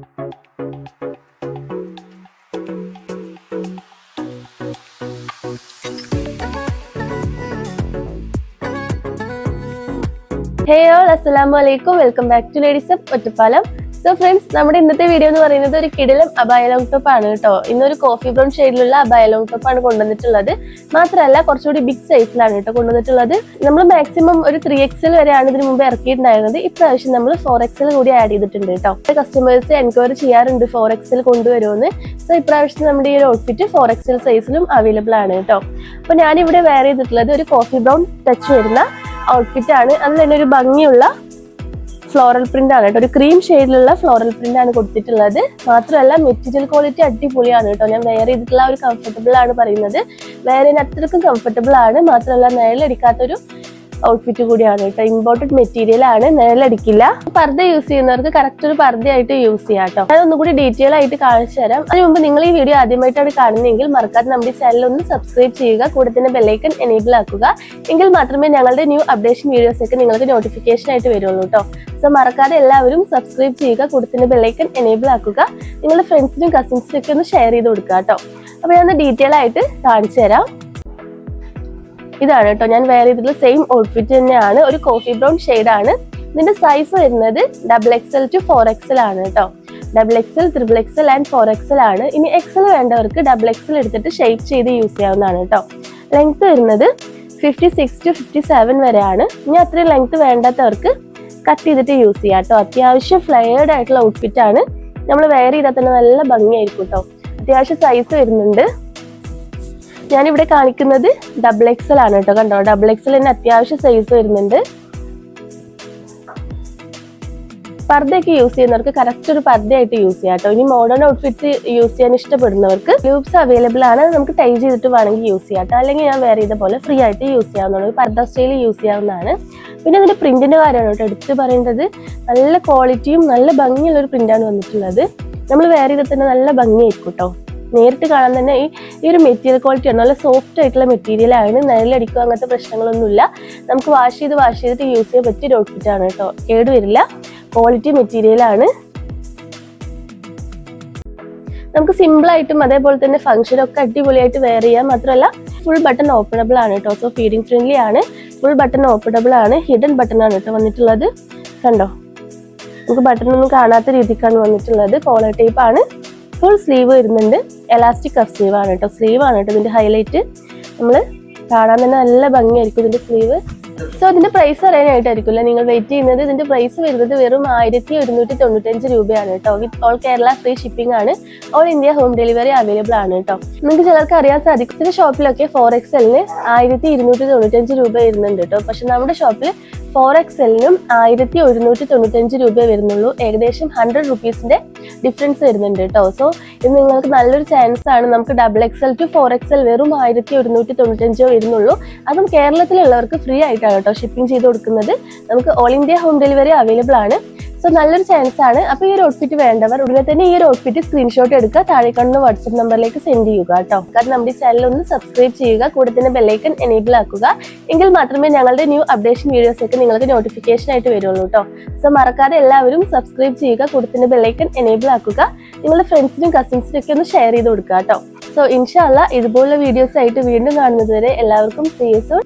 Hey all, Assalamualaikum. Welcome back to Ladies of Ottapalam. So friends, നമ്മുടെ ഇന്നത്തെ video എന്ന് പറയുന്നത് ഒരു കിടിലം അബായ ലോങ് ടോപ്പ് ആണ് കേട്ടോ. ഇന്നൊരു കോഫി ബ്രൗൺ ഷെയ്ഡിലുള്ള അബായ ലോങ് ടോപ്പ് ആണ് കൊണ്ടുവന്നിട്ടുള്ളത്. മാത്രമല്ല കുറച്ചുകൂടി ബിഗ് സൈസിലാണ് കേട്ടോ കൊണ്ടുവന്നിട്ടുള്ളത്. നമ്മൾ മാക്സിമം ഒരു 3XL വരെയാണ് ഇതിന് മുമ്പ് ഇറക്കിയിട്ടുണ്ടായിരുന്നത്. ഇപ്രാവശ്യം നമ്മൾ 4XL കൂടി ആഡ് ചെയ്തിട്ടുണ്ട് കേട്ടോ. കസ്റ്റമേഴ്സ് എൻക്വയറി ചെയ്യാറുണ്ട് 4XL കൊണ്ടുവരുമെന്ന്. സോ ഇപ്രാവശ്യം നമ്മുടെ ഈ ഒരു ഔട്ട്ഫിറ്റ് 4XL സൈസിലും അവൈലബിൾ ആണ് കേട്ടോ. അപ്പൊ ഞാനിവിടെ വെയർ ചെയ്തിട്ടുള്ളത് ഒരു കോഫി ബ്രൗൺ ടച്ച് വരുന്ന ഔട്ട്ഫിറ്റ് ആണ്. അതിൽ തന്നെ ഒരു ഭംഗിയുള്ള ഫ്ലോറൽ പ്രിന്റ് ആണ് കേട്ടോ. ഒരു ക്രീം ഷെയ്ഡിലുള്ള ഫ്ലോറൽ പ്രിന്റ് ആണ് കൊടുത്തിട്ടുള്ളത്. മാത്രമല്ല മെറ്റീരിയൽ ക്വാളിറ്റി അടിപൊളിയാണ് കേട്ടോ. ഞാൻ വെയർ ചെയ്തിട്ടുള്ള ഒരു കംഫർട്ടബിൾ ആണ് പറയുന്നത്. വെയർ ചെയ്യാൻ അത്രയ്ക്കും കംഫർട്ടബിൾ ആണ്. മാത്രമല്ല നിഴലടിക്കാത്തൊരു ഔട്ട്ഫിറ്റ് കൂടിയാണ് കേട്ടോ. ഇമ്പോർട്ടഡ് മെറ്റീരിയൽ ആണ്, നിഴലടിക്കില്ല. പർദ്ദ യൂസ് ചെയ്യുന്നവർക്ക് കറക്റ്റ് ഒരു പർദ്ദയായിട്ട് യൂസ് ചെയ്യാം കേട്ടോ. ഞാൻ ഒന്നുകൂടി ഡീറ്റെയിൽ ആയിട്ട് കാണിച്ചു തരാം. അതിന് മുമ്പ് നിങ്ങൾ ഈ വീഡിയോ ആദ്യമായിട്ടാണ് കാണുന്നതെങ്കിൽ മറക്കാതെ നമ്മുടെ ചാനൽ ഒന്ന് സബ്സ്ക്രൈബ് ചെയ്യുക. കൂടെ തന്നെ ബെല്ലൈക്കൺ എനേബിൾ ആക്കുക. എങ്കിൽ മാത്രമേ ഞങ്ങളുടെ ന്യൂ അപ്ഡേഷൻ വീഡിയോസ് ഒക്കെ നിങ്ങൾക്ക് നോട്ടിഫിക്കേഷൻ ആയിട്ട് വരുള്ളൂ കേട്ടോ. സോ മറക്കാതെ എല്ലാവരും സബ്സ്ക്രൈബ് ചെയ്യുക. കൂടെ തന്നെ ബെല്ലൈക്കൺ എനേബിൾ ആക്കുക. നിങ്ങളുടെ ഫ്രണ്ട്സിനും കസിൻസിനും ഒക്കെ ഒന്ന് ഷെയർ ചെയ്ത് കൊടുക്കുക കേട്ടോ. അപ്പൊ ഞാൻ ഒന്ന് ഡീറ്റെയിൽ ആയിട്ട് കാണിച്ചു തരാം. ഇതാണ് കേട്ടോ ഞാൻ വെയർ ചെയ്തിട്ടുള്ള സെയിം ഔട്ട്ഫിറ്റ് തന്നെയാണ്. ഒരു കോഫി ബ്രൗൺ ഷെയ്ഡാണ്. ഇതിന്റെ സൈസ് വരുന്നത് XXL to 4XL ആണ് കേട്ടോ. XXL, XXL ആൻഡ് 4XL ആണ്. ഇനി XL വേണ്ടവർക്ക് XXL എടുത്തിട്ട് ഷേപ്പ് ചെയ്ത് യൂസ് ചെയ്യാവുന്നതാണ് കേട്ടോ. ലെങ്ത് വരുന്നത് 56 to 57 വരെയാണ്. ഇനി അത്രയും ലെങ്ത് വേണ്ടാത്തവർക്ക് കട്ട് ചെയ്തിട്ട് യൂസ് ചെയ്യാം കേട്ടോ. അത്യാവശ്യം ഫ്ലെയർഡ് ആയിട്ടുള്ള ഔട്ട്ഫിറ്റ് ആണ്. നമ്മൾ വെയർ ചെയ്താൽ തന്നെ നല്ല ഭംഗിയായിരിക്കും കേട്ടോ. അത്യാവശ്യം സൈസ് വരുന്നുണ്ട്. ഞാനിവിടെ കാണിക്കുന്നത് XXL ആണ് കേട്ടോ. കണ്ടോ, XXL തന്നെ അത്യാവശ്യം സൈസ് വരുന്നുണ്ട്. പർദ്ദയൊക്കെ യൂസ് ചെയ്യുന്നവർക്ക് കറക്റ്റ് ഒരു പർദ്ദയായിട്ട് യൂസ് ചെയ്യാം കേട്ടോ. ഇനി മോഡേൺ ഔട്ട്ഫിറ്റ് യൂസ് ചെയ്യാൻ ഇഷ്ടപ്പെടുന്നവർക്ക് ലൂപ്സ് അവൈലബിൾ ആണ്. നമുക്ക് ടൈ ചെയ്തിട്ട് വേണമെങ്കിൽ യൂസ് ചെയ്യാം കേട്ടോ. അല്ലെങ്കിൽ ഞാൻ വേറെ ചെയ്ത പോലെ ഫ്രീ ആയിട്ട് യൂസ് ചെയ്യാവുന്നതാണ്. പർദ്ദ സ്റ്റൈൽ യൂസ് ചെയ്യാവുന്നതാണ്. പിന്നെ അതിന്റെ പ്രിന്റിന്റെ കാര്യമാണ് കേട്ടോ എടുത്ത് പറയേണ്ടത്. നല്ല ക്വാളിറ്റിയും നല്ല ഭംഗിയുള്ള ഒരു പ്രിന്റാണ് വന്നിട്ടുള്ളത്. നമ്മൾ വേറെ ചെയ്താൽ തന്നെ നല്ല ഭംഗിയായിരിക്കും കേട്ടോ. നേരിട്ട് കാണാൻ തന്നെ ഈ ഒരു മെറ്റീരിയൽ ക്വാളിറ്റി ആണ്. നല്ല സോഫ്റ്റ് ആയിട്ടുള്ള മെറ്റീരിയൽ ആണ്. നിഴലടിക്കുക അങ്ങനത്തെ പ്രശ്നങ്ങളൊന്നുമില്ല. നമുക്ക് വാഷ് ചെയ്തിട്ട് യൂസ് ചെയ്യാൻ പറ്റിയ ഒരു ഔട്ട്ഫിറ്റ് ആണ് കേട്ടോ. കേടുവരില്ല. ക്വാളിറ്റി മെറ്റീരിയൽ ആണ്. നമുക്ക് സിമ്പിൾ ആയിട്ടും അതേപോലെ തന്നെ ഫംഗ്ഷനൊക്കെ അടിപൊളിയായിട്ട് വെയർ ചെയ്യാം. മാത്രമല്ല ഫുൾ ബട്ടൺ ഓപ്പണബിൾ ആണ് കേട്ടോ. സോ ഫീഡിങ് ഫ്രണ്ട്ലി ആണ്. ഫുൾ ബട്ടൺ ഓപ്പണബിൾ ആണ്. ഹിഡൻ ബട്ടൺ ആണ് കേട്ടോ വന്നിട്ടുള്ളത്. കണ്ടോ, നമുക്ക് ബട്ടൺ ഒന്നും കാണാത്ത രീതിക്കാണ് വന്നിട്ടുള്ളത്. കോളർ ടൈപ്പ് ആണ്. ഫുൾ സ്ലീവ് വരുന്നുണ്ട്. എലാസ്റ്റിക് കഫ് സ്ലീവ് ആണ് കേട്ടോ. സ്ലീവ് ആണ് കേട്ടോ ഇതിന്റെ ഹൈലൈറ്റ്. നമ്മൾ കാണാൻ തന്നെ നല്ല ഭംഗിയായിരിക്കും ഇതിന്റെ സ്ലീവ്. സോ ഇതിന്റെ പ്രൈസ് അറിയാനായിട്ടായിരിക്കില്ല നിങ്ങൾ വെയിറ്റ് ചെയ്യുന്നത്. ഇതിന്റെ പ്രൈസ് വരുന്നത് വെറും 1195 രൂപയാണ് കേട്ടോ. With all Kerala free shipping ആണ്. All India home delivery available ആണ് കേട്ടോ. നിങ്ങൾക്ക് ചിലർക്ക് അറിയാൻ സാധിക്കും ചില ഷോപ്പിലൊക്കെ 4XLന് 1295 രൂപ വരുന്നുണ്ട് കേട്ടോ. പക്ഷെ നമ്മുടെ ഷോപ്പിൽ 4XLനും 1195 രൂപ വരുന്നുള്ളൂ. ഏകദേശം 100 റുപ്പീസിന്റെ ഡിഫറൻസ് വരുന്നുണ്ട് കേട്ടോ. സോ ഇത് നിങ്ങൾക്ക് നല്ലൊരു ചാൻസ് ആണ്. നമുക്ക് XXL to 4XL വെറും 1195 വരുന്നുള്ളൂ. അതും കേരളത്തിലുള്ളവർക്ക് ഫ്രീ ആയിട്ടാണ് കേട്ടോ ഷിപ്പിംഗ് ചെയ്ത് കൊടുക്കുന്നത്. നമുക്ക് all India home delivery available ആണ്. സോ നല്ലൊരു ചാൻസ് ആണ്. അപ്പോൾ ഈ ഒരു ഔട്ട്ഫിറ്റ് വേണ്ടവർ ഉടനെ തന്നെ ഈ ഒരു ഔട്ട്ഫിറ്റ് സ്ക്രീൻഷോട്ട് എടുക്കുക. താഴെ കാണുന്ന വാട്സ്ആപ്പ് നമ്പറിലേക്ക് സെൻഡ് ചെയ്യുക കേട്ടോ. കാരണം നമ്മുടെ ചാനൽ ഒന്ന് സബ്സ്ക്രൈബ് ചെയ്യുക. കൂടെ തന്നെ ബെല്ലൈക്കൺ എനേബിൾ ആക്കുക. എങ്കിൽ മാത്രമേ ഞങ്ങളുടെ ന്യൂ അപ്ഡേഷൻ വീഡിയോസ് ഒക്കെ നിങ്ങൾക്ക് നോട്ടിഫിക്കേഷൻ ആയിട്ട് വരുള്ളൂ കേട്ടോ. സോ മറക്കാതെ എല്ലാവരും സബ്സ്ക്രൈബ് ചെയ്യുക. കൂടെ തന്നെ ബെല്ലൈക്കൺ എനേബിൾ ആക്കുക. നിങ്ങളുടെ ഫ്രണ്ട്സിനും കസിൻസിനും ഒക്കെ ഒന്ന് ഷെയർ ചെയ്ത് കൊടുക്കുക കേട്ടോ. സോ ഇൻഷാ അല്ലാഹ് ഇതുപോലുള്ള വീഡിയോസ് ആയിട്ട് വീണ്ടും കാണുന്നത് വരെ എല്ലാവർക്കും സീ യു സൂൺ.